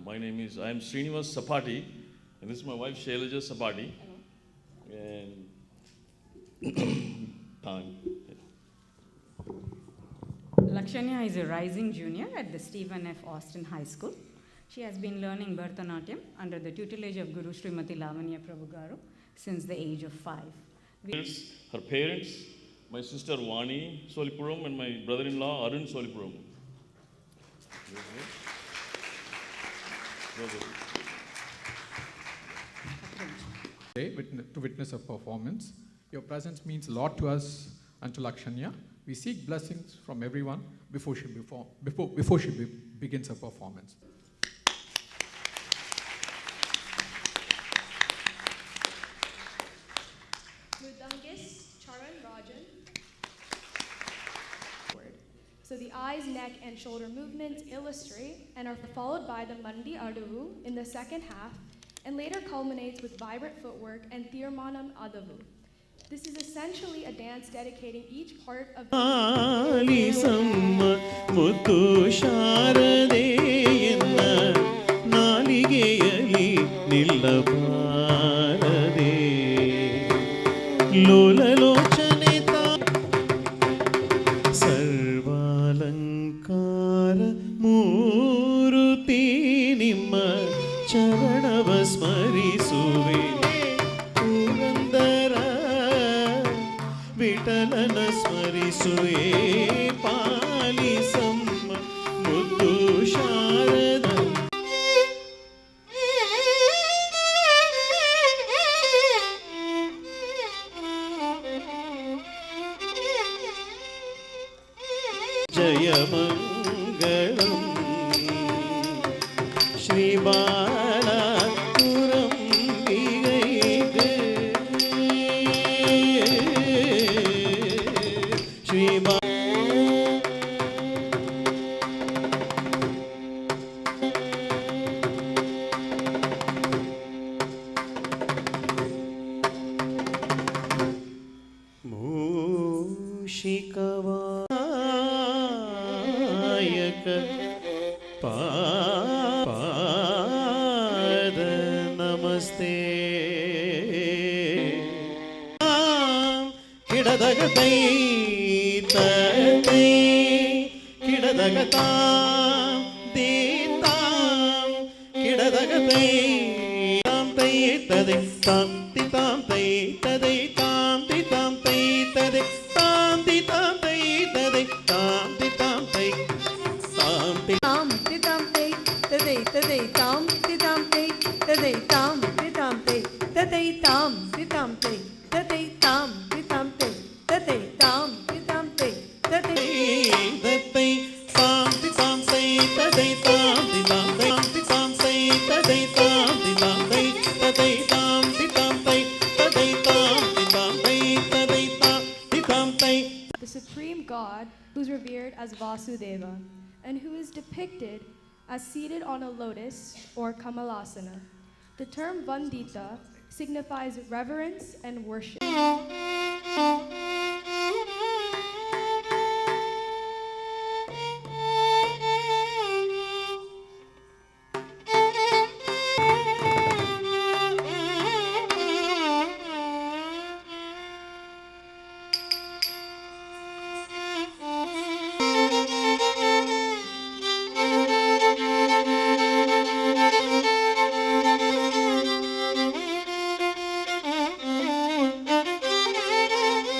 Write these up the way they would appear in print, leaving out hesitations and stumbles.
My name is, I am Srinivas Sapati, and this is my wife Shailaja Sapati. And time. Lakshanya is a rising junior at the Stephen F. Austin High School. She has been learning Bharatanatyam under the tutelage of Guru Srimati Lavanya Prabu Garu since the age of 5. Her parents, my sister Vani Solipuram and my brother-in-law Arun Solipuram. To witness a performance. Your presence means a lot to us and to Lakshanya. We seek blessings from everyone before she begins her performance. So the eyes, neck, and shoulder movements illustrate and are followed by the Mandi Adavu in the second half, and later culminates with vibrant footwork and Thirmanam Adavu. This is essentially a dance dedicating each part of the supreme god who's revered as Vasudeva and who is depicted as seated on a lotus or Kamalasana. The term Vandita signifies reverence and worship.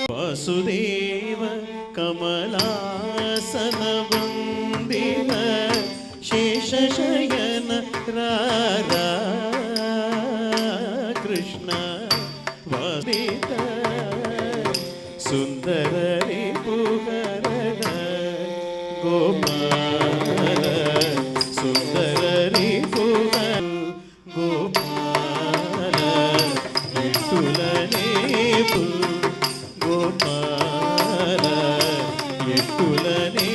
Vasudeva Kamalasana Vandina Shesha Shayana Rara Krishna Vasudeva Sundara Ripuhara Gopala Sundara Ripuhara Gopala Vitulane Gopala Yetulane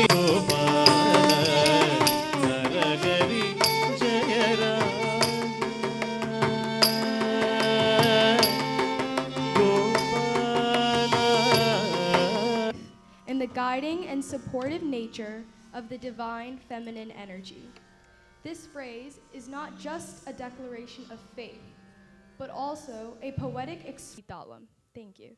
Gopala Naragari Jayara Gopala. In the guiding and supportive nature of the divine feminine energy. This phrase is not just a declaration of faith, but also a poetic expression. Thank you.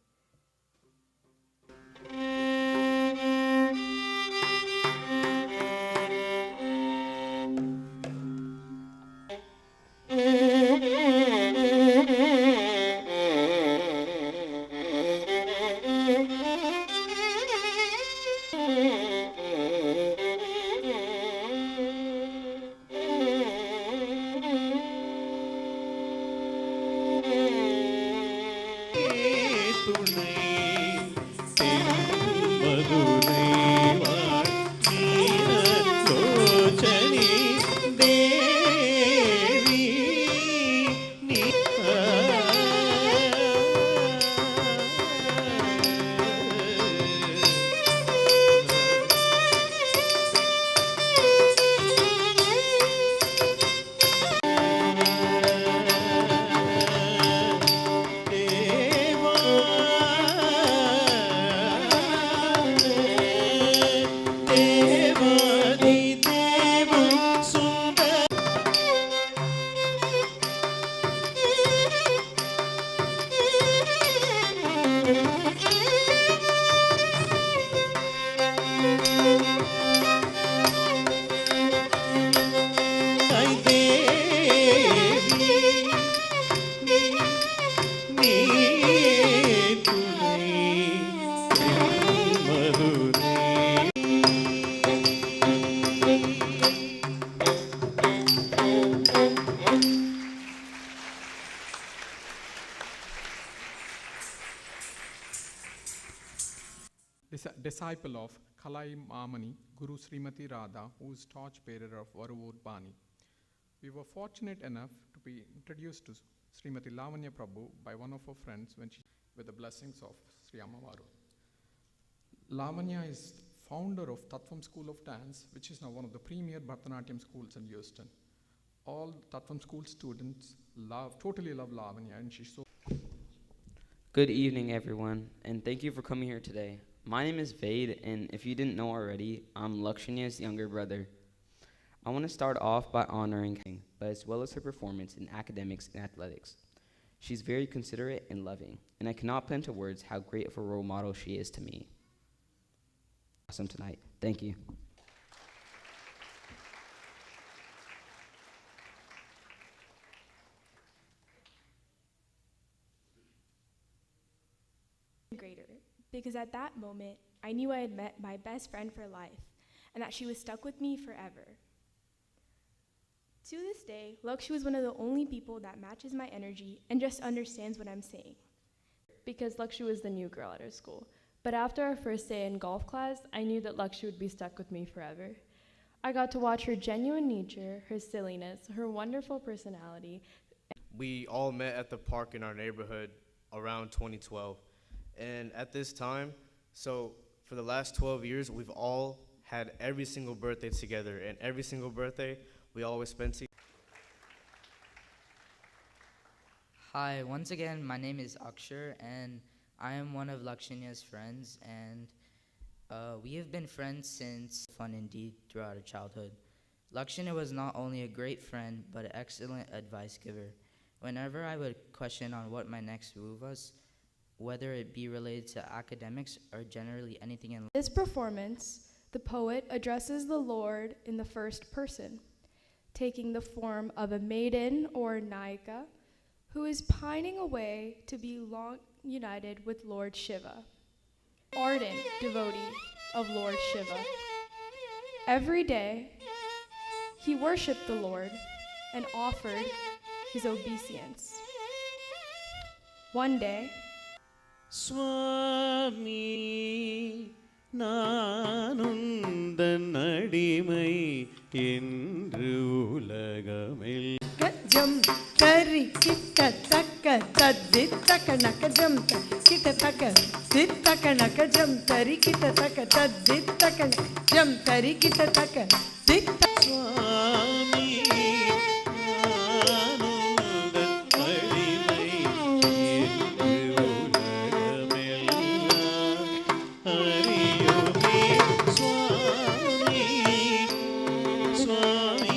Disciple of Kalai Mamani, Guru Srimati Radha, who is torch bearer of Varuvod Bani. We were fortunate enough to be introduced to Srimati Lavanya Prabu by one of our friends with the blessings of Sri Amavaru. Lavanya is founder of Tattvam School of Dance, which is now one of the premier Bharatanatyam schools in Houston. All Tattvam school students totally love Lavanya, and she's so. Good evening, everyone, and thank you for coming here today. My name is Vade, and if you didn't know already, I'm Lakshanya's younger brother. I want to start off by honoring her, but as well as her performance in academics and athletics. She's very considerate and loving, and I cannot put into words how great of a role model she is to me. Awesome tonight. Thank you. Greater, because at that moment, I knew I had met my best friend for life, and that she was stuck with me forever. To this day, Laksh was one of the only people that matches my energy and just understands what I'm saying. Because Lakshya was the new girl at our school. But after our first day in golf class, I knew that Lakshya would be stuck with me forever. I got to watch her genuine nature, her silliness, her wonderful personality. We all met at the park in our neighborhood around 2012. And at this time, so for the last 12 years, we've all had every single birthday together. And every single birthday, we always spent together. Hi, once again, my name is Akshar, and I am one of Lakshanya's friends, and we have been friends since fun indeed throughout our childhood. Lakshanya was not only a great friend, but an excellent advice giver. Whenever I would question on what my next move was, whether it be related to academics or generally anything in life. This performance, the poet addresses the Lord in the first person, taking the form of a maiden or Nayika who is pining away to be long united with Lord Shiva, ardent devotee of Lord Shiva. Every day, he worshipped the Lord and offered his obeisance. One day, Swami நானுந்தன் அடிமை என்று உலகமில் ஜம் தரி கிட்ட தக்க தத்தி தக்க நக்க ஜம் கிட்ட தக்க தித்தக்க நக்க ஜம் தரி கிட்ட தக்க தத்தி தக்க ஜம் தரி கிட்ட தக்க தித்த சுவாமி நானுந்தன் அடிமை என்று உலகமெல்லாம் அறியுமே சுவாமி சுவாமி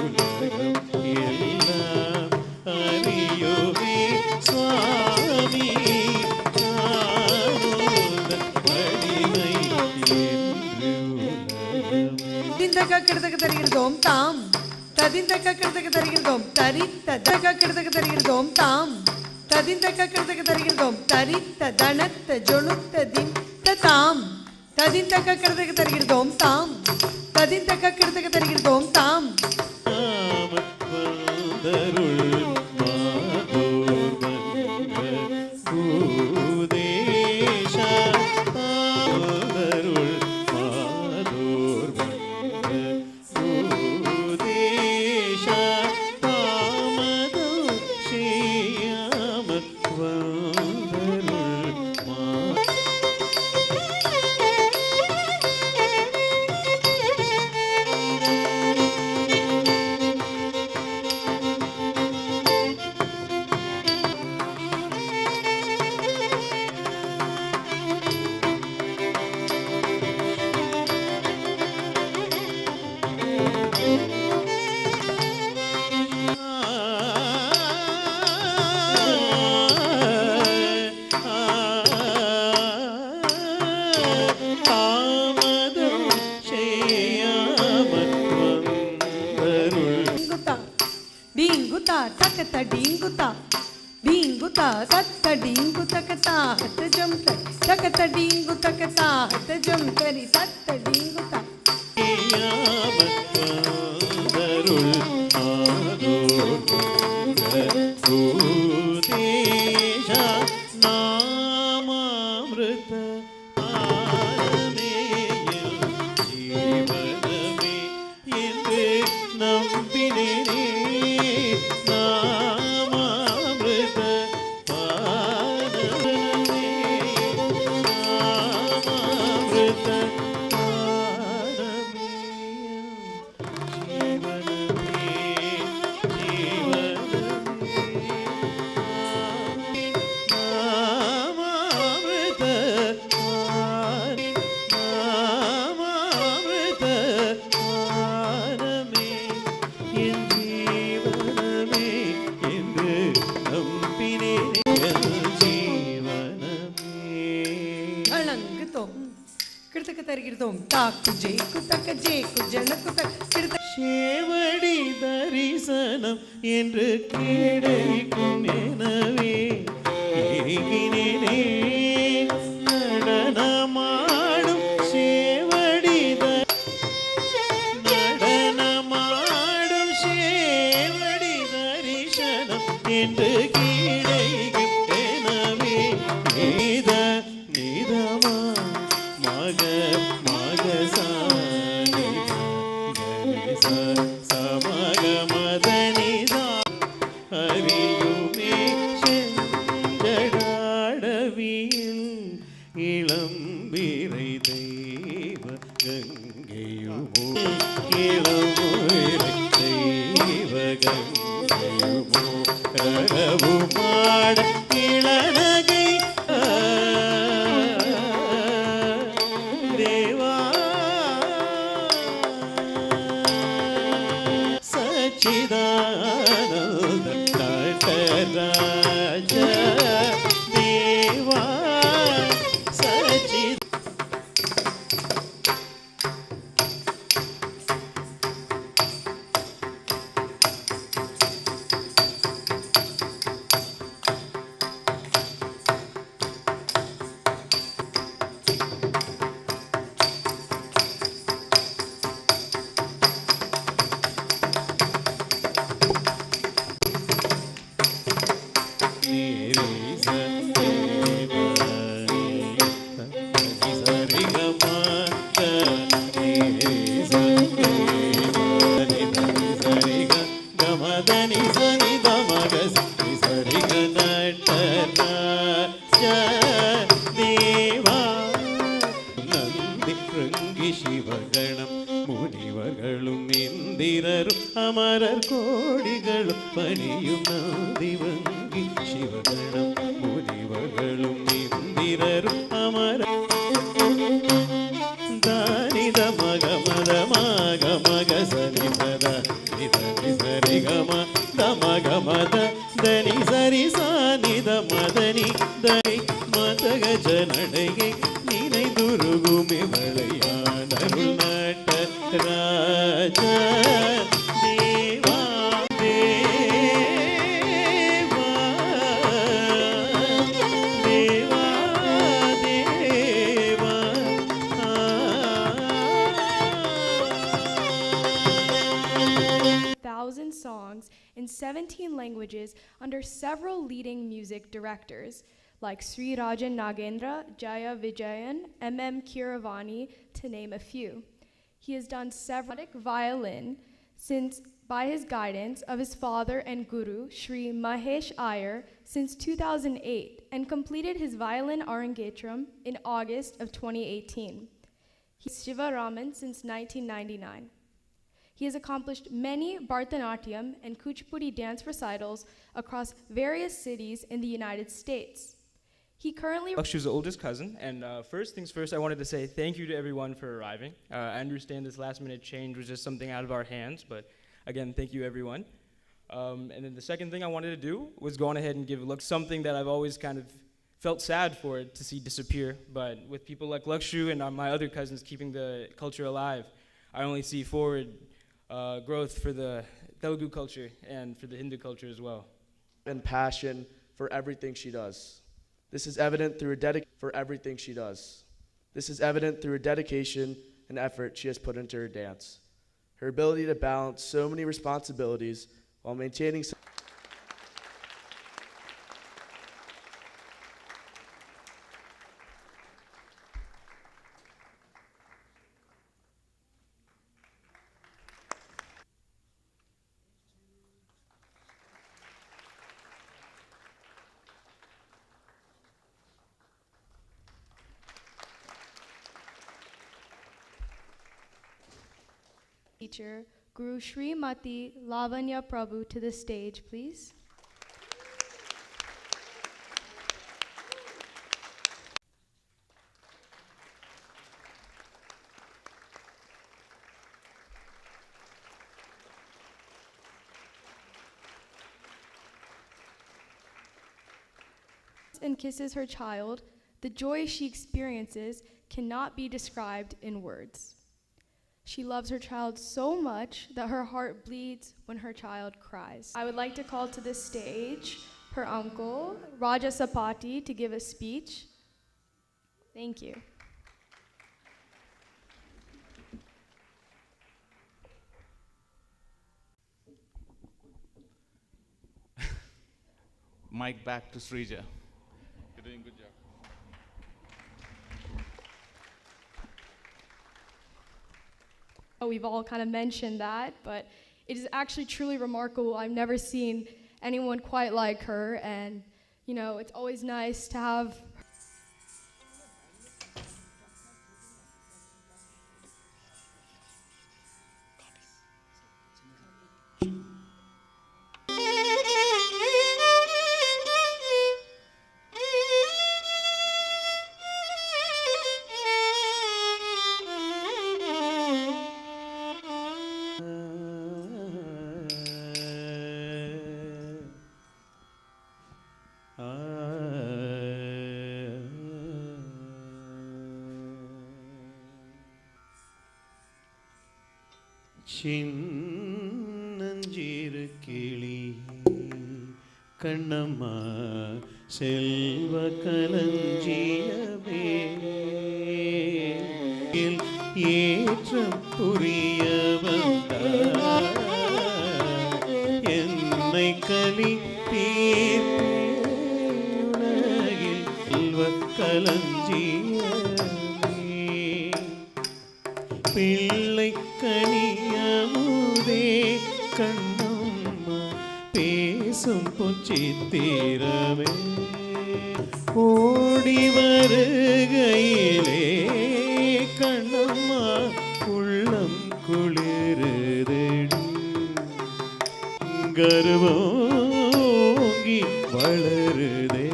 உலகம் எல்லாம் அறியுமே சுவாமி ஆனந்த அடிமை என்று உலகம். திந்தக கிடதக தருகிறதோம் தாம் ததிந்தக கிடதக தருகிறதோம் தரித்த தக கிடதக தருகிறதோம் தாம் ததிந்தக கிடதக தருகிறதோம் தரித்த தனத்த ஜொலுத்த திந்த தாம் ததிந்தக கிடதக தருகிறதோம் தாம் ததிந்தக கிடதக தருகிறதோம் தாம் வந்தருள் மாதோர் வந்த பூதேஷ வந்தருள் மாதோர் வந்த பூதேஷ தாமதோ ஸ்ரீயாம வந்தருள் மா தாமதம் செய்யாமல் வந்தருள் டிங்குதா டிங்குதா தக்கத டிங்குதா டிங்குதா தத்த டிங்கு தக்கதா ஹத்த ஜம் தக்கத டிங்கு தக்கதா ஹத்த ஜம் தரி தத்த டிங்குதா செய்யாமல் வந்தருள் மாதோர் வந்த பூதேஷ நாமாமிருத ஆனமேயம் ஜீவனமே என்று நம்பினேனே நாமாமிருத ஆனமேயம் நாமாமிருத ஆனமேயம் ஜீவனமே ஜீவனமே நாமாமிருத நாமாமிருத ஆனமே என் ஜீவனமே என்று நம்பினேனே என் ஜீவனமே அலங்குதோம் கிடதக தருகிறதோம் தாக்கு ஜேக்கு தக்க ஜேக்கு ஜனக்கு தக்க கிடத சேவடி தரிசனம் என்று கிடைக்கும் எனவே ஏகினேனே நடனமாடும் சேவடி நடனமாடும் சேவடி தரிசனம் என்று கிடைக்கும் எனவே நீத நீதமா மக மகசானி கணேச சமகமதனிதா அறியுமே செஞ்சடாடவியில் இளம்பிரை தெய்வ கங்கையுமோ இளம்பிரை தெய்வ கங்கையுமோ ரவு மாட இளநகை தேவா சச்சிதானந்த நடராஜ தேவா சச்சித சிவகணம் முனிவர்களும் இந்திரரும் அமரர் கோடிகளும் பணியும் நாதிவங்கி சிவகணம் முனிவர்களும் இந்திரரும் அமரர் தானித மக மத மாக மக சனி பத sari gama dama gama da dani sari sa ni da madani dai mataga janadege ninai durugumi valayanarul nata raja deva deva deva deva 1,000 songs in 17 languages under several leading music directors like Sri Rajan Nagendra, Jaya Vijayan, M.M. Keeravani, to name a few. He has done several violin since by his guidance of his father and guru, Sri Mahesh Iyer, since 2008 and completed his violin Arangetram in August of 2018. He's Shiva Raman since 1999. He has accomplished many Bharatanatyam and Kuchipudi dance recitals across various cities in the United States. He currently Lakshu's oldest cousin, and first things first, I wanted to say thank you to everyone for arriving. I understand this last-minute change was just something out of our hands, but again, thank you everyone. And then the second thing I wanted to do was go on ahead and give Lux something that I've always kind of felt sad for it to see disappear, but with people like Lakshu and my other cousins keeping the culture alive, I only see forward growth for the Telugu culture and for the Hindu culture as well. And passion for everything she does. This is evident through her dedication and effort she has put into her dance. Her ability to balance so many responsibilities while maintaining teacher, Guru Srimati Lavanya Prabu, to the stage, please. And kisses her child, the joy she experiences cannot be described in words. She loves her child so much that her heart bleeds when her child cries. I would like to call to the stage her uncle, Raja Sapati, to give a speech. Thank you. Mic back to Srija. You're doing a good job. We've all kind of mentioned that, but it is actually truly remarkable. I've never seen anyone quite like her, and you know, it's always nice to have சின்னஞ்சிறு கிளி கண்ணம்மா செல்வ களஞ்சியமே ஏற்றம் புரிய வந்தார் என்னை களி தீர்வுலகில் செல்வ களஞ்சியமே பிள்ளை கனியமுதே கண்ணம்மா பேசும் பொச்சித்திரமே ஓடி வருகையிலே கண்ணம்மா உள்ளம் குளிருதடி கர்வோங்கி வளருதடி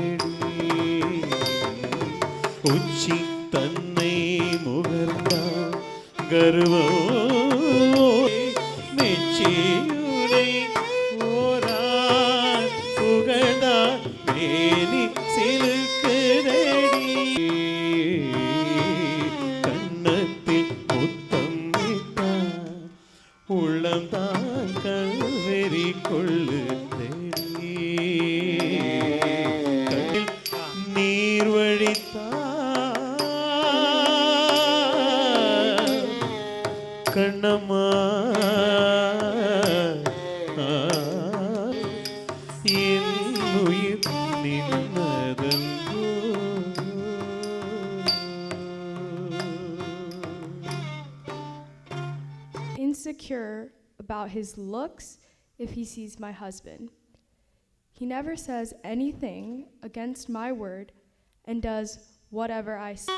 உச்சி தன்னை முகர்ந்தான் கர்வோ மெச்சியுரை ஓரார் புகழ்ந்தார் மேனி சிலுக்குதடி கன்னத்தில் முத்தம் விட்டார் உள்ளம்தான் கல்வெறி கொள்ளுதடி கண்ணில் நீர் வழித்தார் கண்ணம்மா என் உயிர் நின்னதன்றோ Insecure about his looks if he sees my husband. He never says anything against my word and does whatever I say.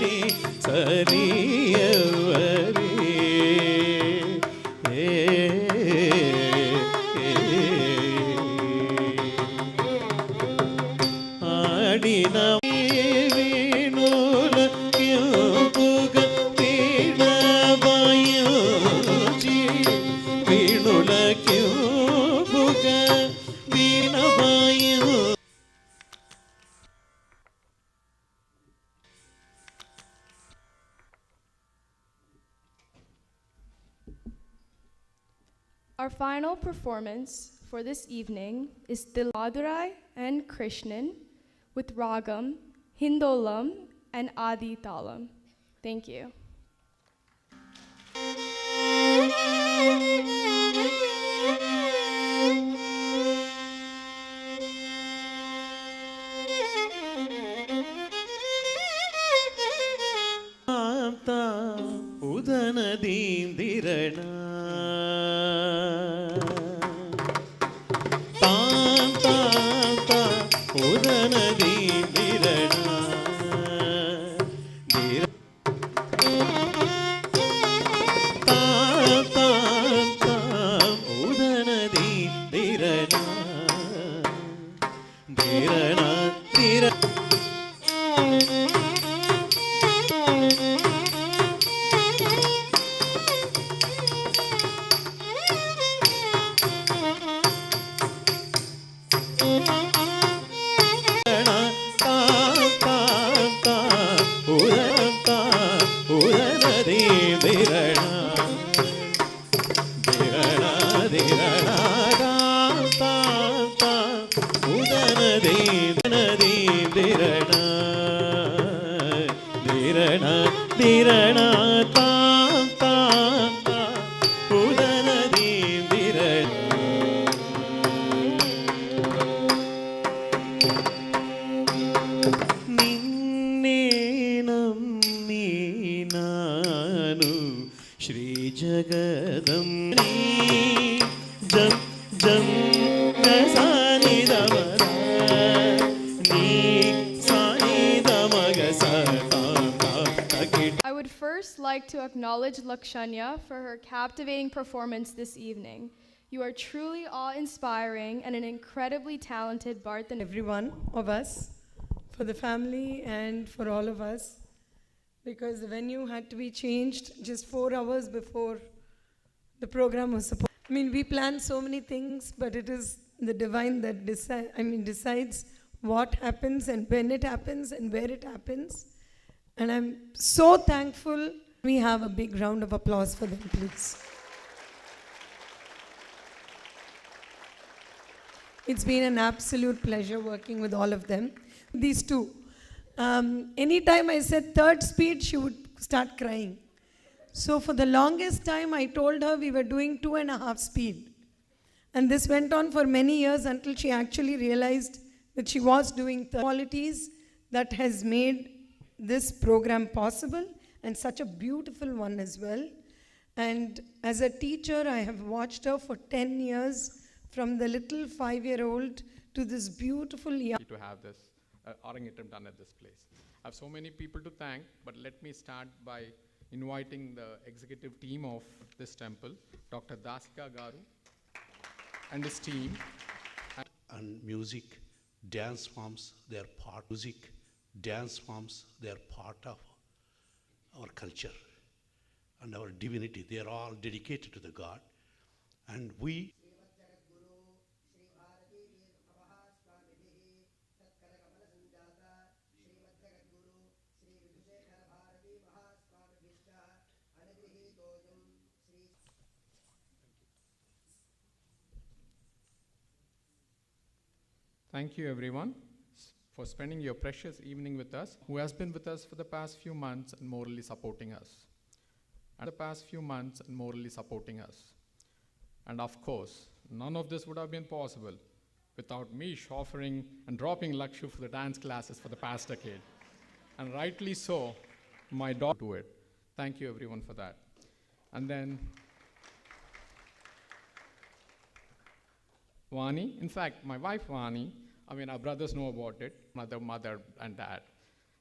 நீ சரியவரே ஆடின வேணுல புக வீணபாயோஜி வேணுல புக வீணபாயோ Our final performance for this evening is Tiladurai and Krishnan with Ragam, Hindolam, and Adi Talam. Thank you. உதனதீந்திரண உதனதீந்திரண உதனதீந்திரண திரண Thiru I would first like to acknowledge Lakshanya for her captivating performance this evening. You are truly awe-inspiring and an incredibly talented Bharatanatyam. Every one of us, for the family and for all of us, because the venue had to be changed just 4 hours before the program was supposed. I mean, we plan so many things, but it is the divine that decides what happens and when it happens and where it happens. And I'm so thankful. We have a big round of applause for them, please. It's been an absolute pleasure working with all of them. These two. Anytime I said third speed, she would start crying. So for the longest time, I told her we were doing 2.5 speed. And this went on for many years until she actually realized that she was doing qualities that has made this program possible, and such a beautiful one as well. And as a teacher, I have watched her for 10 years, from the little 5-year-old to this beautiful young. To have this Arangetram done at this place. I have so many people to thank, but let me start by inviting the executive team of this temple, Dr. Dasika Garu and his team. And and music, dance forms, they are part music, dance forms, they are part of our culture and our divinity. They are all dedicated to the God. And we Thank you, everyone, for spending your precious evening with us, who has been with us for the past few months and morally supporting us. And of course, none of this would have been possible without me chauffeuring and dropping Lakshu for the dance classes for the past decade. And rightly so, my daughter do it. Thank you, everyone, for that. And then Vani, in fact, my wife Vani, our brothers know about it, mother and dad.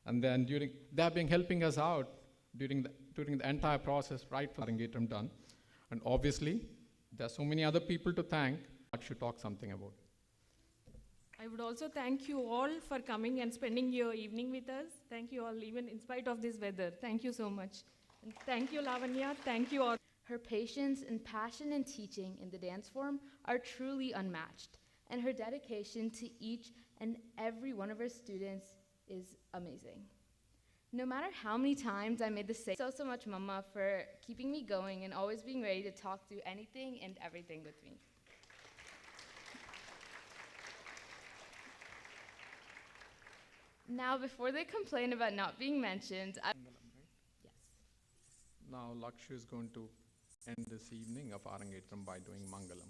And then they have been helping us out during the entire process, right from Arangetram done. And obviously, there are so many other people to thank. I should talk something about it. I would also thank you all for coming and spending your evening with us. Thank you all, even in spite of this weather. Thank you so much. And thank you, Lavanya. Thank you all. Her patience and passion in teaching in the dance form are truly unmatched, and her dedication to each and every one of her students is amazing. No matter how many times I made the same, so much Mama for keeping me going and always being ready to talk through anything and everything with me. Now, before they complain about not being mentioned, yes. Now, Lakshu is going to end this evening of Arangetram by doing Mangalam.